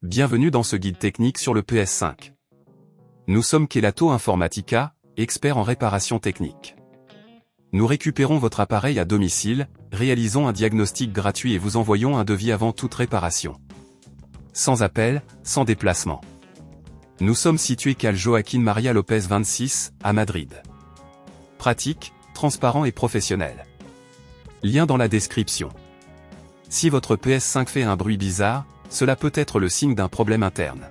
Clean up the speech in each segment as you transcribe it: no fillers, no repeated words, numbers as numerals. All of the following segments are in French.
Bienvenue dans ce guide technique sur le PS5. Nous sommes Kelatos Informática, experts en réparation technique. Nous récupérons votre appareil à domicile, réalisons un diagnostic gratuit et vous envoyons un devis avant toute réparation. Sans appel, sans déplacement. Nous sommes situés Calle Joaquín María López 26, à Madrid. Pratique, transparent et professionnel. Lien dans la description. Si votre PS5 fait un bruit bizarre, cela peut être le signe d'un problème interne.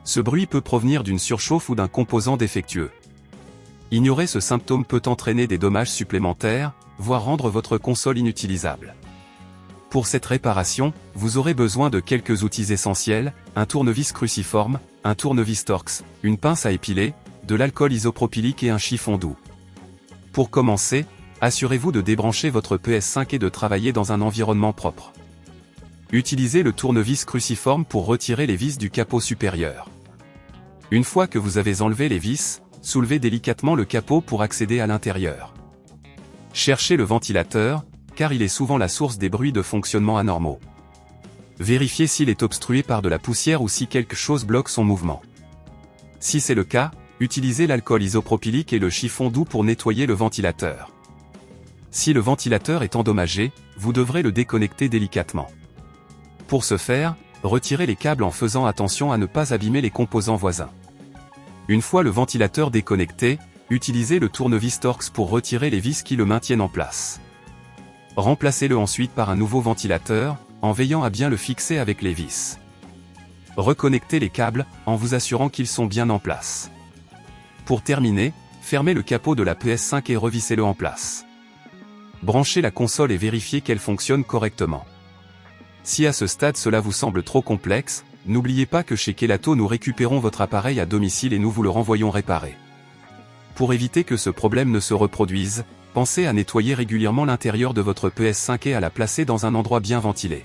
Ce bruit peut provenir d'une surchauffe ou d'un composant défectueux. Ignorer ce symptôme peut entraîner des dommages supplémentaires, voire rendre votre console inutilisable. Pour cette réparation, vous aurez besoin de quelques outils essentiels, un tournevis cruciforme, un tournevis Torx, une pince à épiler, de l'alcool isopropylique et un chiffon doux. Pour commencer, assurez-vous de débrancher votre PS5 et de travailler dans un environnement propre. Utilisez le tournevis cruciforme pour retirer les vis du capot supérieur. Une fois que vous avez enlevé les vis, soulevez délicatement le capot pour accéder à l'intérieur. Cherchez le ventilateur, car il est souvent la source des bruits de fonctionnement anormaux. Vérifiez s'il est obstrué par de la poussière ou si quelque chose bloque son mouvement. Si c'est le cas, utilisez l'alcool isopropylique et le chiffon doux pour nettoyer le ventilateur. Si le ventilateur est endommagé, vous devrez le déconnecter délicatement. Pour ce faire, retirez les câbles en faisant attention à ne pas abîmer les composants voisins. Une fois le ventilateur déconnecté, utilisez le tournevis Torx pour retirer les vis qui le maintiennent en place. Remplacez-le ensuite par un nouveau ventilateur, en veillant à bien le fixer avec les vis. Reconnectez les câbles, en vous assurant qu'ils sont bien en place. Pour terminer, fermez le capot de la PS5 et revissez-le en place. Branchez la console et vérifiez qu'elle fonctionne correctement. Si à ce stade cela vous semble trop complexe, n'oubliez pas que chez Kelatos nous récupérons votre appareil à domicile et nous vous le renvoyons réparé. Pour éviter que ce problème ne se reproduise, pensez à nettoyer régulièrement l'intérieur de votre PS5 et à la placer dans un endroit bien ventilé.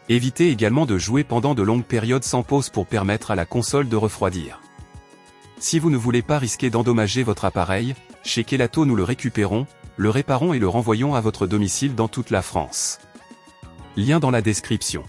Évitez également de jouer pendant de longues périodes sans pause pour permettre à la console de refroidir. Si vous ne voulez pas risquer d'endommager votre appareil, chez Kelatos nous le récupérons, le réparons et le renvoyons à votre domicile dans toute la France. Lien dans la description.